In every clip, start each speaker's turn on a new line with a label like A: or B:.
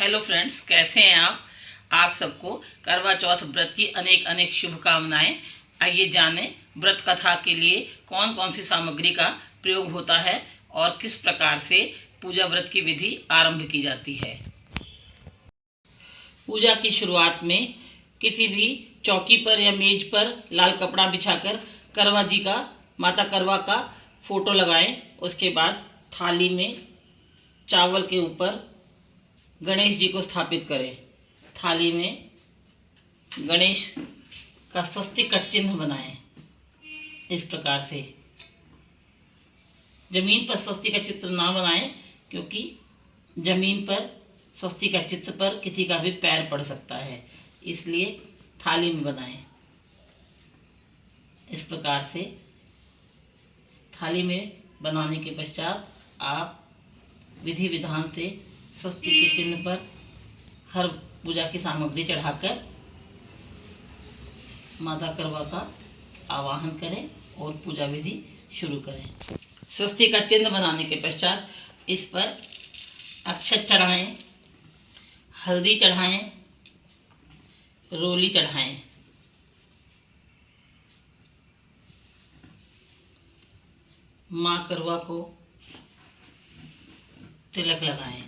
A: Hello friends, कैसे हैं आप सबको करवा चौथ व्रत की अनेक अनेक शुभकामनाएं। आइए जानें व्रत कथा के लिए कौन कौन सी सामग्री का प्रयोग होता है और किस प्रकार से पूजा व्रत की विधि आरंभ की जाती है। पूजा की शुरुआत में किसी भी चौकी पर या मेज पर लाल कपड़ा बिछाकर करवा जी का, माता करवा का फोटो लगाएं। उसके बाद थाली में चावल के ऊपर गणेश जी को स्थापित करें। थाली में गणेश का स्वस्तिक का चिन्ह बनाएं। इस प्रकार से जमीन पर स्वस्तिक का चित्र ना बनाएं, क्योंकि जमीन पर स्वस्तिक का चित्र पर किसी का भी पैर पड़ सकता है, इसलिए थाली में बनाएं। इस प्रकार से थाली में बनाने के पश्चात आप विधि विधान से स्वस्तिक के चिन्ह पर हर पूजा की सामग्री चढ़ाकर माता करवा का आवाहन करें और पूजा विधि शुरू करें। स्वस्तिक का चिन्ह बनाने के पश्चात इस पर अक्षत चढ़ाएं, हल्दी चढ़ाएं, रोली चढ़ाएं। माँ करवा को तिलक लगाएं,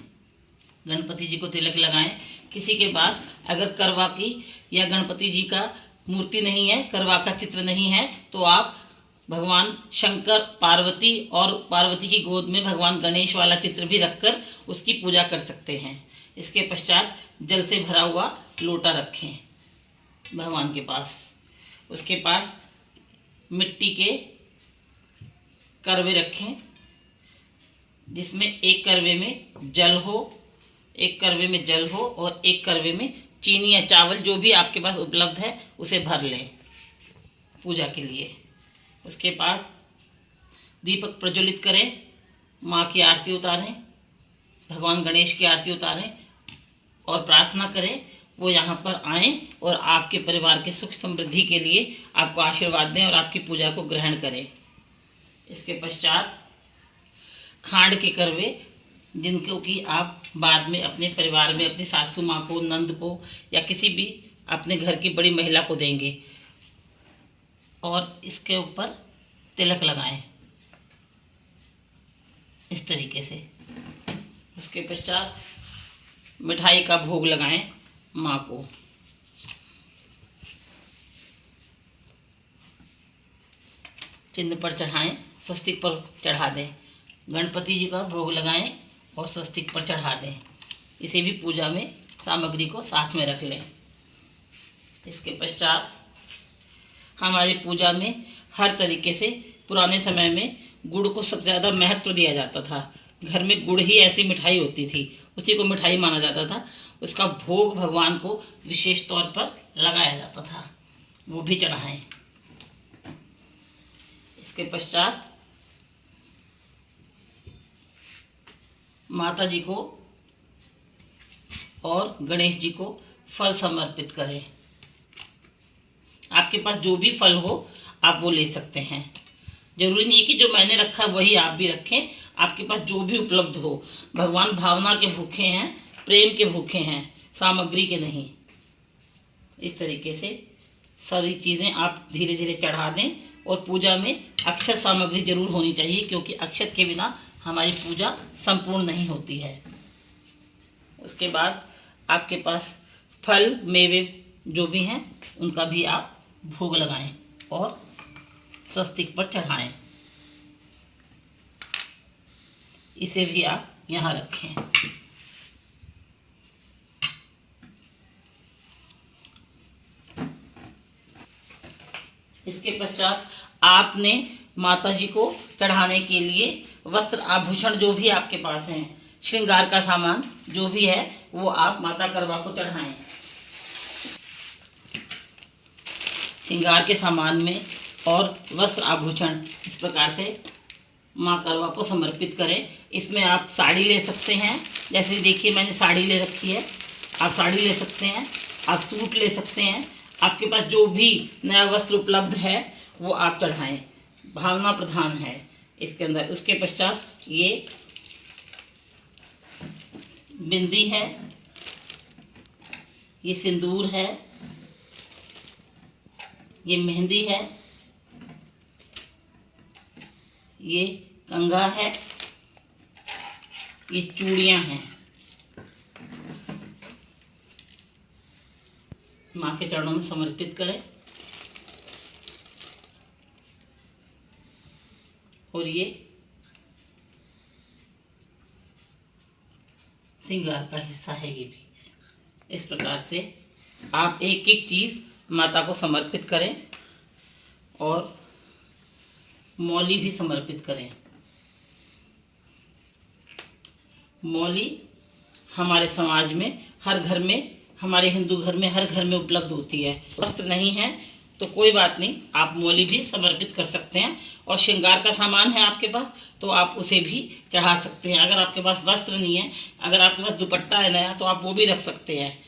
A: गणपति जी को तिलक लगाएं। किसी के पास अगर करवा की या गणपति जी का मूर्ति नहीं है, करवा का चित्र नहीं है, तो आप भगवान शंकर, पार्वती और पार्वती की गोद में भगवान गणेश वाला चित्र भी रखकर उसकी पूजा कर सकते हैं। इसके पश्चात जल से भरा हुआ लोटा रखें भगवान के पास। उसके पास मिट्टी के करवे रखें, जिसमें एक करवे में जल हो, एक करवे में जल हो और एक करवे में चीनी या चावल, जो भी आपके पास उपलब्ध है, उसे भर लें पूजा के लिए। उसके बाद दीपक प्रज्वलित करें, माँ की आरती उतारें, भगवान गणेश की आरती उतारें और प्रार्थना करें वो यहाँ पर आएँ और आपके परिवार के सुख समृद्धि के लिए आपको आशीर्वाद दें और आपकी पूजा को ग्रहण करें। इसके पश्चात खांड के करवे, जिनको कि आप बाद में अपने परिवार में अपनी सासू माँ को, नंद को या किसी भी अपने घर की बड़ी महिला को देंगे, और इसके ऊपर तिलक लगाएं इस तरीके से। उसके पश्चात मिठाई का भोग लगाएं माँ को। चिन्ह पर चढ़ाएं, स्वस्तिक पर चढ़ा दें। गणपति जी का भोग लगाएं और स्वस्तिक पर चढ़ा दें। इसे भी पूजा में सामग्री को साथ में रख लें। इसके पश्चात हमारी पूजा में हर तरीके से पुराने समय में गुड़ को सबसे ज़्यादा महत्व दिया जाता था। घर में गुड़ ही ऐसी मिठाई होती थी, उसी को मिठाई माना जाता था। उसका भोग भगवान को विशेष तौर पर लगाया जाता था, वो भी चढ़ाएं। इसके पश्चात माता जी को और गणेश जी को फल समर्पित करें। आपके पास जो भी फल हो आप वो ले सकते हैं। जरूरी नहीं है कि जो मैंने रखा वही आप भी रखें, आपके पास जो भी उपलब्ध हो। भगवान भावना के भूखे हैं, प्रेम के भूखे हैं, सामग्री के नहीं। इस तरीके से सारी चीज़ें आप धीरे धीरे चढ़ा दें। और पूजा में अक्षत सामग्री जरूर होनी चाहिए, क्योंकि अक्षत के बिना हमारी पूजा संपूर्ण नहीं होती है। उसके बाद आपके पास फल मेवे जो भी हैं उनका भी आप भोग लगाएं और स्वस्तिक पर चढ़ाएं। इसे भी आप यहाँ रखें। इसके पश्चात आपने माता जी को चढ़ाने के लिए वस्त्र आभूषण जो भी आपके पास हैं, श्रृंगार का सामान जो भी है, वो आप माता करवा को चढ़ाएं। श्रृंगार के सामान में और वस्त्र आभूषण इस प्रकार से माँ करवा को समर्पित करें। इसमें आप साड़ी ले सकते हैं, जैसे देखिए मैंने साड़ी ले रखी है, आप साड़ी ले सकते हैं, आप सूट ले सकते हैं। आपके पास जो भी नया वस्त्र उपलब्ध है वो आप चढ़ाएं, भावना प्रधान है इसके अंदर। उसके पश्चात ये बिंदी है, ये सिंदूर है, ये मेहंदी है, ये कंघा है, ये चूड़ियाँ हैं। माँ के चरणों में समर्पित करें। और ये श्रृंगार का हिस्सा है। ये भी इस प्रकार से आप एक एक चीज़ माता को समर्पित करें और मौली भी समर्पित करें। मौली हमारे समाज में हर घर में, हमारे हिंदू घर में हर घर में उपलब्ध होती है। वस्त्र नहीं है तो कोई बात नहीं, आप मौली भी समर्पित कर सकते हैं। और श्रृंगार का सामान है आपके पास तो आप उसे भी चढ़ा सकते हैं। अगर आपके पास वस्त्र नहीं है, अगर आपके पास दुपट्टा है नया तो आप वो भी रख सकते हैं।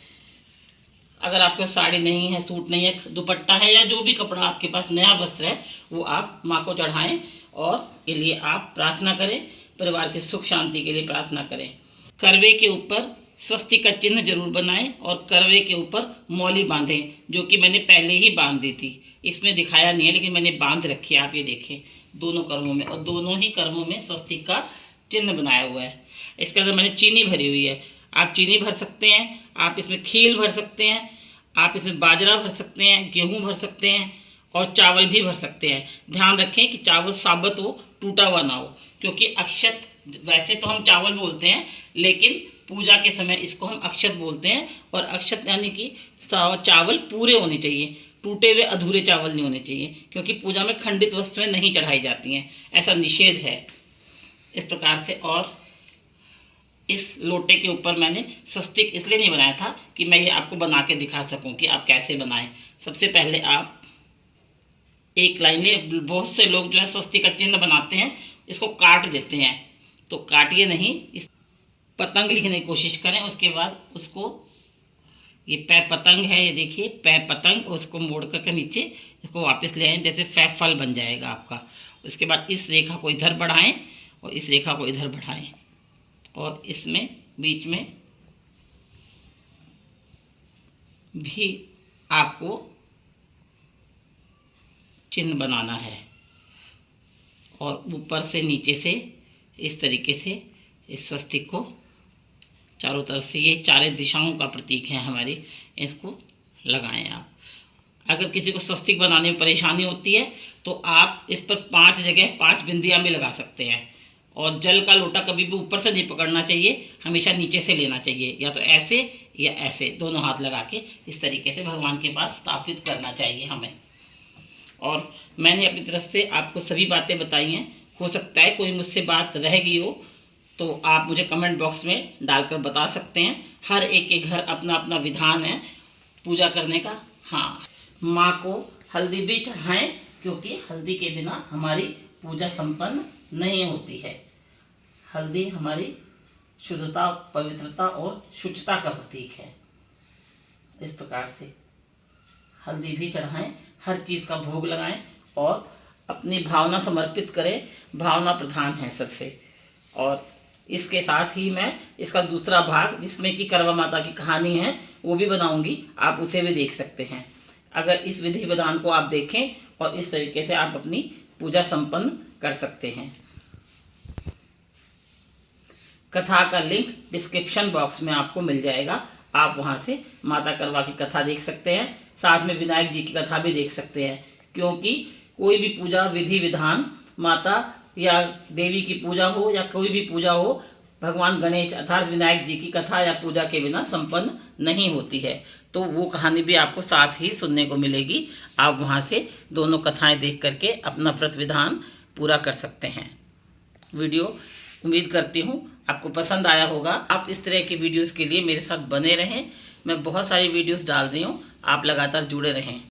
A: अगर आपके पास साड़ी नहीं है, सूट नहीं है, दुपट्टा है या जो भी कपड़ा आपके पास नया वस्त्र है वो आप माँ को चढ़ाएं और के लिए आप प्रार्थना करें, परिवार की सुख शांति के लिए प्रार्थना करें। करवे के ऊपर स्वस्तिक का चिन्ह जरूर बनाएं और करवे के ऊपर मौली बांधें, जो कि मैंने पहले ही बांध दी थी। इसमें दिखाया नहीं है लेकिन मैंने बांध रखी है, आप ये देखें दोनों करवों में। और दोनों ही करवों में स्वस्तिक का चिन्ह बनाया हुआ है। इसके अंदर मैंने चीनी भरी हुई है। आप चीनी भर सकते हैं, आप इसमें खील भर सकते हैं, आप इसमें बाजरा भर सकते हैं, गेहूँ भर सकते हैं और चावल भी भर सकते हैं। ध्यान रखें कि चावल साबुत हो, टूटा हुआ ना हो, क्योंकि अक्षत, वैसे तो हम चावल बोलते हैं लेकिन पूजा के समय इसको हम अक्षत बोलते हैं। और अक्षत यानी कि चावल पूरे होने चाहिए, टूटे हुए अधूरे चावल नहीं होने चाहिए, क्योंकि पूजा में खंडित वस्तुएं नहीं चढ़ाई जाती हैं, ऐसा निषेध है इस प्रकार से। और इस लोटे के ऊपर मैंने स्वस्तिक इसलिए नहीं बनाया था कि मैं ये आपको बना के दिखा सकूं कि आप कैसे बनाएं। सबसे पहले आप एक लाइन में, बहुत से लोग जो है स्वस्तिक का चिन्ह बनाते हैं, इसको काट देते हैं, तो काटिए नहीं, इस पतंग लिखने की कोशिश करें। उसके बाद उसको, ये पै पतंग है, ये देखिए पै पतंग, उसको मोड़ करके नीचे इसको वापस ले आएँ, जैसे फै फल बन जाएगा आपका। उसके बाद इस रेखा को इधर बढ़ाएं और इस रेखा को इधर बढ़ाएं और इसमें बीच में भी आपको चिन्ह बनाना है। और ऊपर से नीचे से इस तरीके से इस स्वस्तिक को चारों तरफ से, ये चारों दिशाओं का प्रतीक है हमारी, इसको लगाएं आप। अगर किसी को स्वस्तिक बनाने में परेशानी होती है तो आप इस पर 5 जगह 5 बिंदियाँ भी लगा सकते हैं। और जल का लोटा कभी भी ऊपर से नहीं पकड़ना चाहिए, हमेशा नीचे से लेना चाहिए, या तो ऐसे या ऐसे, दोनों हाथ लगा के इस तरीके से भगवान के पास स्थापित करना चाहिए हमें। और मैंने अपनी तरफ से आपको सभी बातें बताई हैं। हो सकता है कोई मुझसे बात रह गई हो तो आप मुझे कमेंट बॉक्स में डालकर बता सकते हैं। हर एक के घर अपना अपना विधान है पूजा करने का। हाँ, माँ को हल्दी भी चढ़ाएं, क्योंकि हल्दी के बिना हमारी पूजा संपन्न नहीं होती है। हल्दी हमारी शुद्धता, पवित्रता और शुचिता का प्रतीक है। इस प्रकार से हल्दी भी चढ़ाएं, हर चीज़ का भोग लगाएं और अपनी भावना समर्पित करें। भावना प्रधान है सबसे। और इसके साथ ही मैं इसका दूसरा भाग, जिसमें कि करवा माता की कहानी है, वो भी बनाऊंगी, आप उसे भी देख सकते हैं। अगर इस विधि विधान को आप देखें और इस तरीके से आप अपनी पूजा संपन्न कर सकते हैं। कथा का लिंक डिस्क्रिप्शन बॉक्स में आपको मिल जाएगा, आप वहां से माता करवा की कथा देख सकते हैं, साथ में विनायक जी की कथा भी देख सकते हैं। क्योंकि कोई भी पूजा विधि विधान, माता या देवी की पूजा हो या कोई भी पूजा हो, भगवान गणेश अर्थात विनायक जी की कथा या पूजा के बिना संपन्न नहीं होती है। तो वो कहानी भी आपको साथ ही सुनने को मिलेगी। आप वहाँ से दोनों कथाएं देख करके अपना व्रत विधान पूरा कर सकते हैं। वीडियो उम्मीद करती हूँ आपको पसंद आया होगा। आप इस तरह की वीडियोस के लिए मेरे साथ बने रहें। मैं बहुत सारी वीडियोस डाल रही हूँ, आप लगातार जुड़े रहें।